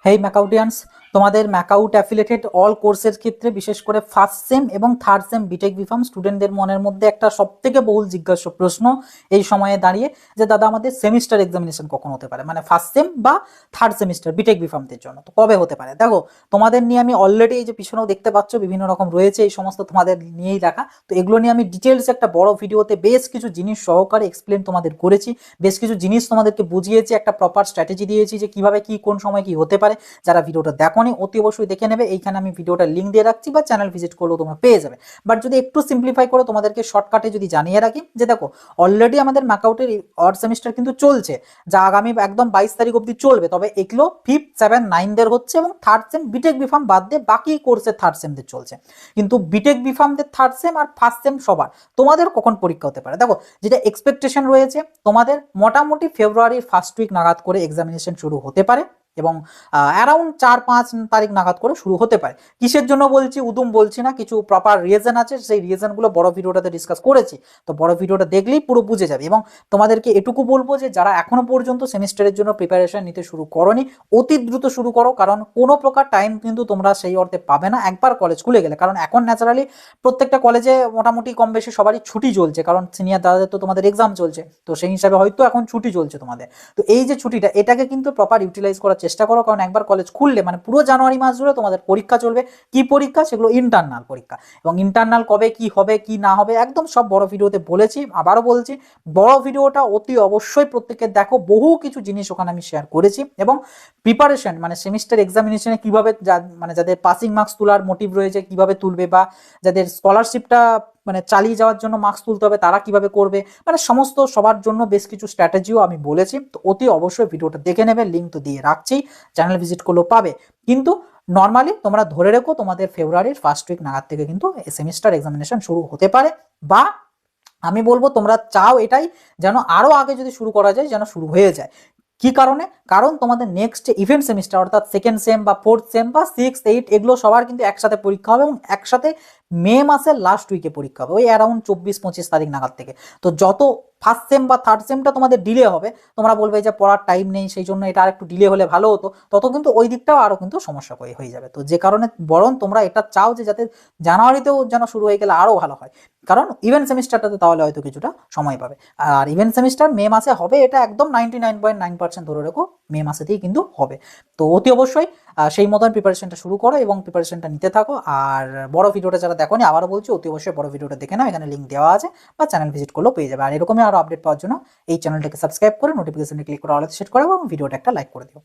হেই ম্যাকাউটিয়ান্স, তোমাদের MAKAUT affiliated all কোর্সের ক্ষেত্রে বিশেষ করে ফার্স্ট সেম এবং থার্ড সেম বিটেক বিফার্ম স্টুডেন্টদের মনের মধ্যে একটা সবথেকে বহুল জিজ্ঞাস্য প্রশ্ন এই সময়ে দাঁড়িয়ে যে দাদা আমাদের সেমিস্টার এক্সামিনেশন কখন হতে পারে, মানে ফার্স্ট সেম বা থার্ড সেমিস্টার বিটেক বিফার্মদের জন্য তো কবে হতে পারে। দেখো, তোমাদের নিয়ে আমি অলরেডি এই যে পিছনেও দেখতে পাচ্ছ বিভিন্ন রকম রয়েছে, এই সমস্ত তোমাদের নিয়েই রাখা। তো এগুলো নিয়ে আমি ডিটেলস একটা বড় ভিডিওতে বেশ কিছু জিনিস সহকারে এক্সপ্লেন তোমাদের করেছি, বেশ কিছু জিনিস তোমাদেরকে বুঝিয়েছি, একটা প্রপার স্ট্র্যাটেজি দিয়েছি যে কিভাবে কি কোন সময় কি হতে পারে। যারা ভিডিওটা দেখোনি অতি অবশ্যই দেখে নেবে, এইখানে আমি ভিডিওটা লিঙ্ক দিয়ে রাখছি বা চ্যানেল ভিজিট করলেও তোমরা পেয়ে যাবে। বাট যদি একটু সিম্পলিফাই করে তোমাদেরকে শর্টকাটে যদি জানিয়ে রাখি যে দেখো, অলরেডি আমাদের ম্যাকআউটের অড সেমিস্টার কিন্তু চলছে, যা আগামী একদম 22 তারিখ অবধি চলবে। তবে এগুলো 5, 7, 9দের হচ্ছে এবং থার্ড সেম বিটেক বিফার্ম বাদ দিয়ে বাকি কোর্সের থার্ড সেমদের চলছে। কিন্তু বিটেক বিফার্মদের থার্ড সেম আর ফার্স্ট সেম সবার তোমাদের কখন পরীক্ষা হতে পারে, দেখো যেটা এক্সপেকটেশন রয়েছে তোমাদের মোটামুটি ফেব্রুয়ারির ফার্স্ট উইক নাগাদ করে এক্সামিনেশন শুরু হতে পারে এবং অ্যারাউন্ড 4-5 তারিখ নাগাদ করে শুরু হতে পারে। কিসের জন্য বলছি, উদুম বলছি না, কিছু প্রপার রিজন আছে, সেই রিজনগুলো বড় ভিডিওটাতে ডিসকাস করেছি। তো বড় ভিডিওটা দেখলেই পুরো বুঝে যাবে। এবং তোমাদেরকে এটুকু বলবো যে যারা এখনো পর্যন্ত সেমিস্টারের জন্য প্রিপারেশন নিতে শুরু করোনি, অতি দ্রুত শুরু করো, কারণ কোনো প্রকার টাইম কিন্তু তোমরা সেই অর্থে পাবে না একবার কলেজ খুলে গেলে। কারণ এখন ন্যাচারালি প্রত্যেকটা কলেজে মোটামুটি কম বেশি সবারই ছুটি চলছে, কারণ সিনিয়র দাদাদের তো তোমাদের এক্সাম চলছে, তো সেই হিসাবে হয়তো এখন ছুটি চলছে তোমাদের। তো এই যে ছুটিটা, এটাকে কিন্তু প্রপার ইউটিলাইজ করার চেষ্টা করো, কারণ একবার কলেজ খুললে মানে পুরো জানুয়ারি মাস জুড়ে তোমাদের পরীক্ষা চলবে। কি পরীক্ষা? সেগুলো ইন্টারনাল পরীক্ষা। এবং ইন্টারনাল কবে কি হবে কি না হবে একদম সব বড় ভিডিওতে বলেছি, আবারও বলছি, বড় ভিডিওটা অতি অবশ্যই প্রত্যেকে দেখো, বহু কিছু জিনিস ওখানে আমি শেয়ার করেছি। এবং প্রিপারেশন মানে সেমিস্টার এক্সামিনেশনে কিভাবে মানে যাদের পাসিং মার্কস তোলার মোটিভ রয়েছে কিভাবে তুলবে, বা যাদের স্কলারশিপটা মানে চালিয়ে যাওয়ার জন্য মার্কস তুলতে হবে তারা কিভাবে করবে, মানে সমস্ত সবার জন্য বেশ কিছু স্ট্র্যাটেজিও আমি বলেছি। তো অতি অবশ্যই ভিডিওটা দেখে নেবে, লিঙ্ক তো দিয়ে রাখছি, চ্যানেল ভিজিট করলেও পাবে। কিন্তু নর্মালি তোমরা ধরে রেখো তোমাদের ফেব্রুয়ারির ফার্স্ট উইক নাগাদ থেকে কিন্তু সেমিস্টার এক্সামিনেশন শুরু হতে পারে। বা আমি বলবো তোমরা চাও এটাই, যেন আরো আগে যদি শুরু করা যায় যেন শুরু হয়ে যায়। কি কারণে? কারণ তোমাদের নেক্সট ইভেন্ট সেমিস্টার অর্থাৎ সেকেন্ড সেম বা ফোর্থ সেম বা 6, 8 এগুলো সবার কিন্তু একসাথে পরীক্ষা হবে এবং একসাথে মে মাসের লাস্ট উইকে পরীক্ষা হবে, ওই অ্যারাউন্ড 24-25 তারিখ নাগাদ থেকে। তো যত ফার্স্ট সেম বা থার্ড সেমটা তোমাদের ডিলে হবে, তোমরা বলবে যে পড়ার টাইম নেই সেই জন্য এটা আর একটু ডিলে হলে ভালো হতো, তত কিন্তু ওই দিকটাও আরও কিন্তু সমস্যা হয়ে যাবে। তো যে কারণে বরং তোমরা এটা চাও যে যাতে জানুয়ারিতেও যেন শুরু হয়ে গেলে আরও ভালো হয়, কারণ ইভেন্ট সেমিস্টারটাতে তাহলে হয়তো কিছুটা সময় পাবে। আর ইভেন্ট সেমিস্টার মে মাসে হবে, এটা একদম 99.9% ধরে রেখো, মে মাসেতেই কিন্তু হবে। তো অতি অবশ্যই সেই মতন প্রিপারেশনটা শুরু করো এবং প্রিপারেশনটা নিতে থাকো। আর বড় ভিডিওটা যারা দেখোনি আবারও বলছি, অতি অবশ্যই বড় ভিডিওটা দেখে নাও, এখানে লিঙ্ক দেওয়া আছে, বা চ্যানেল ভিজিট করলেও পেয়ে যাবে। আর এরকমই আরও আপডেট পাওয়ার জন্য এই চ্যানেলটাকে সাবস্ক্রাইব করে নোটিফিকেশনে ক্লিক করে অল সেট করো এবং ভিডিওটা একটা লাইক করে দিও।